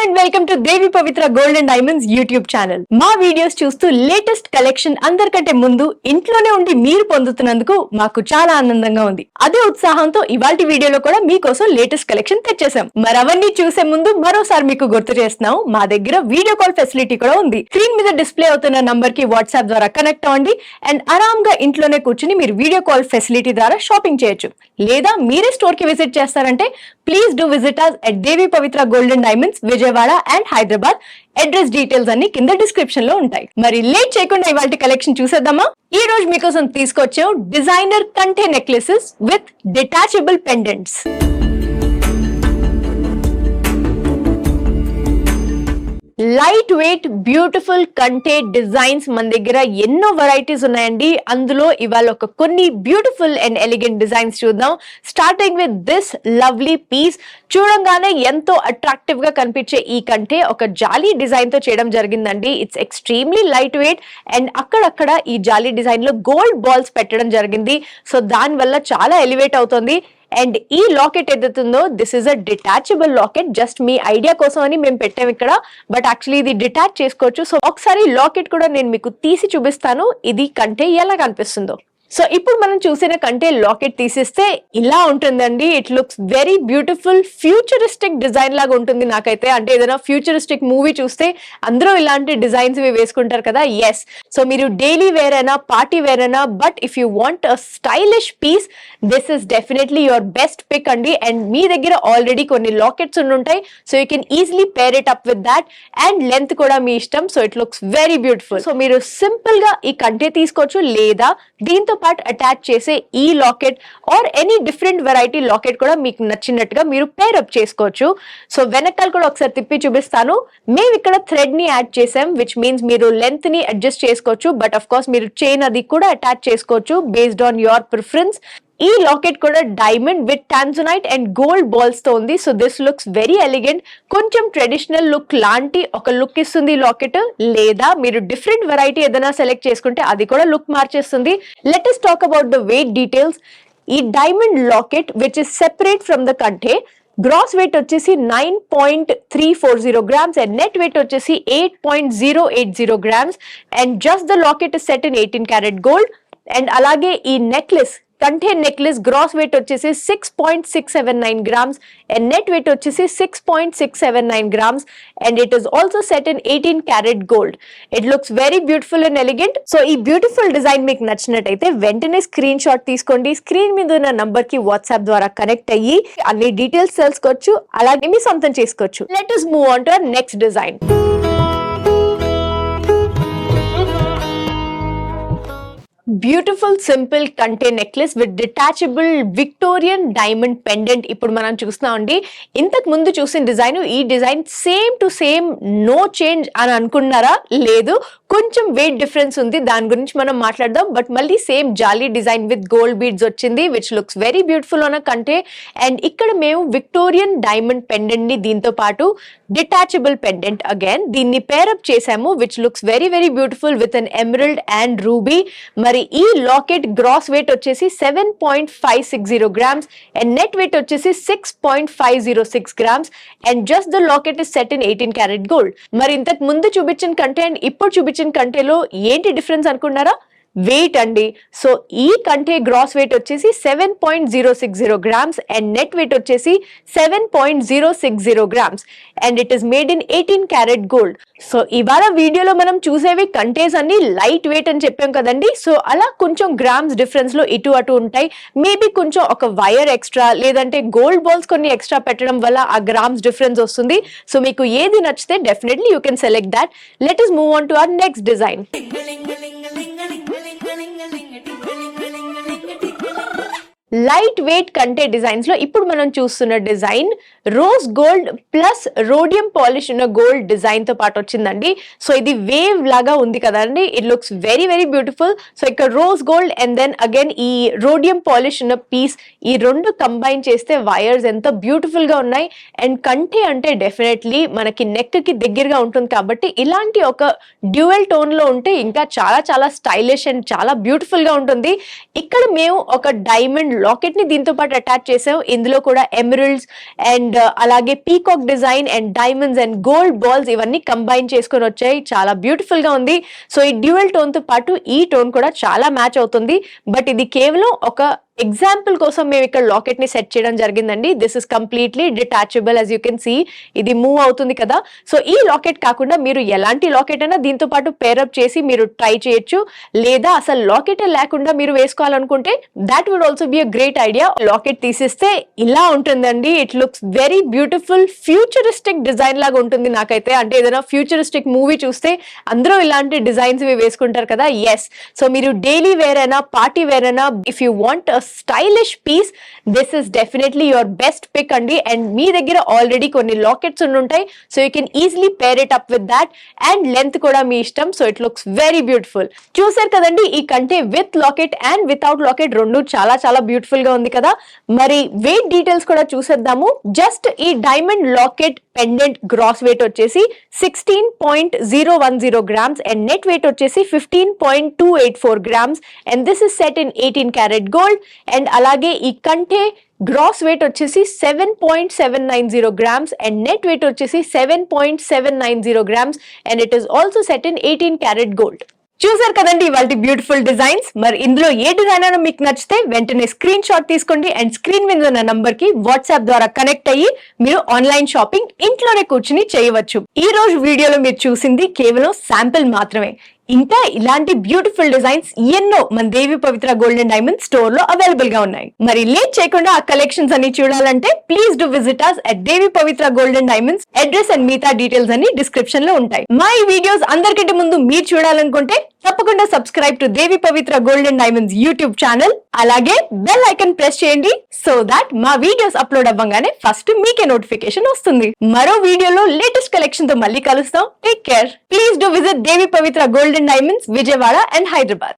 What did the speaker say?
And welcome to Devi Pavitra gold and diamonds YouTube channel. మా videos చూస్తూ latest collection అందరికంటే ముందు ఇంట్లోనే ఉండి మీరు పొందుతున్నందుకు మాకు చాలా ఆనందంగా ఉంది. అదే ఉత్సాహంతో ఇవాల్టి వీడియోలో కూడా మీకోసం లేటెస్ట్ కలెక్షన్ తెచ్చేసాం. మరి అవన్నీ చూసే ముందు మరోసారి మీకు గుర్తు చేస్తున్నాం, మా దగ్గర వీడియో కాల్ ఫెసిలిటీ కూడా ఉంది. స్క్రీన్ మీద డిస్ప్లే అవుతున్న నంబర్ కి వాట్సాప్ ద్వారా కనెక్ట్ అవ్వండి అండ్ ఆరామ్ గా ఇంట్లోనే కూర్చుని మీరు వీడియో కాల్ ఫెసిలిటీ ద్వారా షాపింగ్ చేయొచ్చు. లేదా మీరే స్టోర్ కి విజిట్ చేస్తారంటే please do visit us at Devi Pavitra gold and diamonds Vijayawada and Hyderabad. Address details అన్ని కింద డిస్క్రిప్షన్ లో ఉంటాయి. మరి లేట్ చేయకుండా ఇవాళ కలెక్షన్ చూసేద్దామా? ఈ రోజు మీకోసం తీసుకొచ్చాం డిజైనర్ కంటే necklaces with detachable pendants. Light weight beautiful కంటే డిజైన్స్ మన దగ్గర ఎన్నో వెరైటీస్ ఉన్నాయండి. అందులో ఇవాళ ఒక కొన్ని బ్యూటిఫుల్ అండ్ ఎలిగెంట్ డిజైన్స్ చూద్దాం. Starting with this lovely piece. చూడంగానే ఎంతో అట్రాక్టివ్ గా కనిపించే ఈ కంటే ఒక జాలీ డిజైన్ తో చేయడం జరిగిందండి. It's extremely light weight and అక్కడక్కడ ఈ జాలీ డిజైన్ లో గోల్డ్ బాల్స్ పెట్టడం జరిగింది. సో దాని వల్ల చాలా ఎలివేట్ అవుతుంది. అండ్ ఈ లాకెట్ ఏదైతుందో this is a detachable locket. Just me idea కోసం అని మేము పెట్టాం ఇక్కడ, బట్ యాక్చువల్లీ ఇది డిటాచ్ చేసుకోవచ్చు. సో ఒకసారి లాకెట్ కూడా నేను మీకు తీసి చూపిస్తాను ఇది కంటే ఎలా కనిపిస్తుందో. సో ఇప్పుడు మనం చూసిన కంటే లాకెట్ తీసిస్తే ఇలా ఉంటుందండి. It looks very beautiful futuristic design లాగా ఉంటుంది నాకైతే. అంటే ఏదైనా ఫ్యూచరిస్టిక్ మూవీ చూస్తే అందరూ ఇలాంటి డిజైన్స్ వేసుకుంటారు కదా. ఎస్, సో మీరు డైలీ వేర్ అయినా పార్టీ వేర్ అయినా, but if you want a stylish piece this is definitely your best pick అండి. అండ్ మీ దగ్గర ఆల్రెడీ కొన్ని లాకెట్స్ ఉంటాయి, so you can easily pair it up with that. And length కూడా మీ ఇష్టం. So it looks very beautiful. So మీరు simple గా ఈ కంటే తీసుకోవచ్చు, లేదా దీంతో పాటు అటాచ్ చేసే ఈ locket or any different variety locket కూడా మీకు నచ్చినట్టుగా మీరు పేర్ అప్ చేసుకోవచ్చు. సో వెనకాల కూడా ఒకసారి తిప్పి చూపిస్తాను. మేము ఇక్కడ థ్రెడ్ ని యాడ్ చేసాం, విచ్ మీన్స్ మీరు లెంత్ ని అడ్జస్ట్ చేసుకోవచ్చు. బట్ ఆఫ్ కోర్స్ మీరు చైన్ అది కూడా అటాచ్ చేసుకోవచ్చు బేస్డ్ ఆన్ యువర్ ప్రిఫరెన్స్. ఈ లాకెట్ కూడా diamond with tanzanite and gold balls తో ఉంది. So this looks very elegant. కొంచెం ట్రెడిషనల్ లుక్ లాంటి ఒక లుక్ ఇస్తుంది లాకెట్. లేదా మీరు డిఫరెంట్ వెరైటీ ఏదైనా సెలెక్ట్ చేసుకుంటే అది కూడా లుక్ మార్చేస్తుంది. Let us talk about the weight details. ఈ diamond locket which is separate from the kante gross weight వచ్చేసి 9.340 grams అండ్ నెట్ వెయిట్ వచ్చేసి 8.080 grams. And just the locket is set in 18 karat gold. And అలాగే ఈ necklace కంటే necklace gross weight వచ్చేసి 6.679 grams and net weight వచ్చేసి 6.679 grams. And it is also set in 18 karat gold. It looks very beautiful and elegant. So ఈ beautiful design మీకు నచ్చినట్టయితే వెంటనే screen shot తీసుకోండి. స్క్రీన్ మీద ఉన్న నంబర్ కి వాట్సాప్ ద్వారా కనెక్ట్ అయ్యి అన్ని డీటెయిల్స్ తెలుసుకోవచ్చు, అలాగే మీ సొంతం చేసుకోవచ్చు. Let us move on to our next design. Beautiful simple kante necklace with detachable Victorian diamond pendant ఇప్పుడు మనం చూస్తున్నామండి. ఇంతకు ముందు చూసిన డిజైన్, ఈ design same to same, no change అని అనుకున్నారా? లేదు, కొంచెం వెయిట్ డిఫరెన్స్ ఉంది, దాని గురించి మనం మాట్లాడదాం. బట్ మళ్ళీ same jali design with gold beads వచ్చింది, which looks very beautiful on a kante. And ఇక్కడ మేము విక్టోరియన్ డైమండ్ పెండెంట్ ని దీంతో పాటు డిటాచబుల్ పెండెంట్ అగైన్ దీన్ని పేరప్ చేసాము, which looks very very beautiful with an emerald and ruby. మరి ఈ లాకెట్ గ్రాస్ వెయిట్ వచ్చేసి 7.560 grams అండ్ నెట్ వెయిట్ వచ్చేసి 6.506 grams. And just the locket is set in 18 karat gold. మరి ఇంతకు ముందు చూపించిన కంటే అండ్ ఇప్పుడు చూపించిన కంటేలో ఏంటి డిఫరెన్స్ అనుకున్నారా? వెయిట్ అండి. సో ఈ కంటే గ్రాస్ వెయిట్ వచ్చేసి 7.060 grams అండ్ నెట్ వెయిట్ వచ్చేసి 7.060 grams and it is made in 18 karat gold. So ఇవాళ వీడియోలో మనం చూసేవి కంటేస్ అన్ని లైట్ వెయిట్ అని చెప్పాం కదండి. సో అలా కొంచెం గ్రామ్స్ డిఫరెన్స్ లో ఇటు అటు ఉంటాయి. మేబీ కొంచెం ఒక వైర్ ఎక్స్ట్రా లేదంటే గోల్డ్ బాల్స్ కొన్ని ఎక్స్ట్రా పెట్టడం వల్ల ఆ గ్రామ్స్ డిఫరెన్స్ వస్తుంది. సో మీకు ఏది నచ్చితే definitely you can select that. Let us move on to our next design. Light weight kante designs లో ఇప్పుడు మనం చూస్తున్న design rose gold plus rhodium polish ఉన్న గోల్డ్ డిజైన్ తో పాటు వచ్చిందండి. సో ఇది వేవ్ లాగా ఉంది కదండి. It looks very very beautiful. So ఇక్కడ rose gold and then again ఈ రోడియం పాలిష్ ఉన్న పీస్, ఈ రెండు కంబైన్ చేస్తే వైర్స్ ఎంత బ్యూటిఫుల్ గా ఉన్నాయి. అండ్ కంటే అంటే డెఫినెట్లీ మనకి నెక్ కి దగ్గరగా ఉంటుంది కాబట్టి ఇలాంటి ఒక డ్యూయల్ టోన్ లో ఉంటే ఇంకా చాలా చాలా స్టైలిష్ అండ్ చాలా బ్యూటిఫుల్ గా ఉంటుంది. ఇక్కడ మేము ఒక డైమండ్ లాకెట్ ని దీంతో పాటు అటాచ్ చేసాం. ఇందులో కూడా ఎమరల్డ్స్ అండ్ అలాగే peacock design and diamonds and gold balls ఇవన్నీ కంబైన్ చేసుకొని వచ్చాయి. చాలా బ్యూటిఫుల్ గా ఉంది. సో ఈ డ్యూయల్ టోన్ తో పాటు ఈ టోన్ కూడా చాలా మ్యాచ్ అవుతుంది. బట్ ఇది కేవలం ఒక ఎగ్జాంపుల్ కోసం మేము ఇక్కడ లాకెట్ ని సెట్ చేయడం జరిగిందండి. This is completely detachable. as you can see ఇది మూవ్ అవుతుంది కదా. సో ఈ లాకెట్ కాకుండా మీరు ఎలాంటి లాకెట్ అయినా దీంతో పాటు పేరప్ చేసి మీరు ట్రై చేయొచ్చు. లేదా అసలు లాకెట్ లేకుండా మీరు వేసుకోవాలనుకుంటే that would also be a great idea. Locket తీసేస్తే ఇలా ఉంటుందండి. It looks very beautiful, futuristic design లాగా ఉంటుంది నాకైతే. అంటే ఏదైనా ఫ్యూచరిస్టిక్ మూవీ చూస్తే అందరూ ఇలాంటి డిజైన్స్ వేసుకుంటారు కదా. ఎస్, సో మీరు డైలీ వేర్ అయినా పార్టీ వేర్ అయినా if you want stylish piece this is definitely your best pick అండి. అండ్ మీ దగ్గర ఆల్రెడీ కొన్ని లాకెట్స్ ఉంటాయి. So you can easily pair it up with that. And length కూడా మీ ఇష్టం. So it looks very beautiful. చూసారు కదండి, ఈ కంటే with locket and without locket రెండు చాలా చాలా బ్యూటిఫుల్ గా ఉంది కదా. మరి వెయిట్ డీటెయిల్స్ కూడా చూసేద్దాము. జస్ట్ ఈ diamond locket pendant gross weight వచ్చేసి 16.010 grams అండ్ నెట్ వెయిట్ వచ్చేసి 15.284 grams. And this is set in 18 karat gold. And అలాగే ఈ కంటే గ్రాస్ వెయిట్ వచ్చేసి 7.790 grams అండ్ నెట్ వెయిట్ వచ్చేసి 7.790 grams. And it is also set in 18 karat gold. చూసారు కదండి ఇవాళ బ్యూటిఫుల్ డిజైన్స్. మరి ఇందులో ఏ డిజైన్ అయినా మీకు నచ్చితే వెంటనే స్క్రీన్ షాట్ తీసుకోండి అండ్ స్క్రీన్ మీద ఉన్న నంబర్ కి వాట్సాప్ ద్వారా కనెక్ట్ అయ్యి మీరు ఆన్లైన్ షాపింగ్ ఇంట్లోనే కూర్చుని చేయవచ్చు. ఈ రోజు వీడియోలో మీరు చూసింది కేవలం శాంపిల్ మాత్రమే. ఇంకా ఇలాంటి బ్యూటిఫుల్ డిజైన్స్ ఎన్నో మన దేవి పవిత్ర గోల్డ్ అండ్ డైమండ్ స్టోర్ లో అవైలబుల్ గా ఉన్నాయి. మరి లేట్ చేయకుండా ఆ కలెక్షన్స్ అన్ని చూడాలంటే please do visit us at Devi Pavitra gold and diamonds. Address and మిగతా డీటెయిల్స్ అన్ని డిస్క్రిప్షన్ లో ఉంటాయి. మా ఈ వీడియోస్ అందరికంటే ముందు మీరు చూడాలనుకుంటే తప్పకుండా subscribe to Devi Pavitra gold and diamonds YouTube channel. అలాగే బెల్ ఐకాన్ ప్రెస్ చేయండి సో దాట్ మా వీడియోస్ అప్లోడ్ అవ్వగానే ఫస్ట్ మీకే నోటిఫికేషన్ వస్తుంది. మరో వీడియోలో లేటెస్ట్ కలెక్షన్ తో మళ్ళీ కలుస్తాం. Take care. Please do visit Devi Pavitra gold and diamonds, Vijayawada and Hyderabad.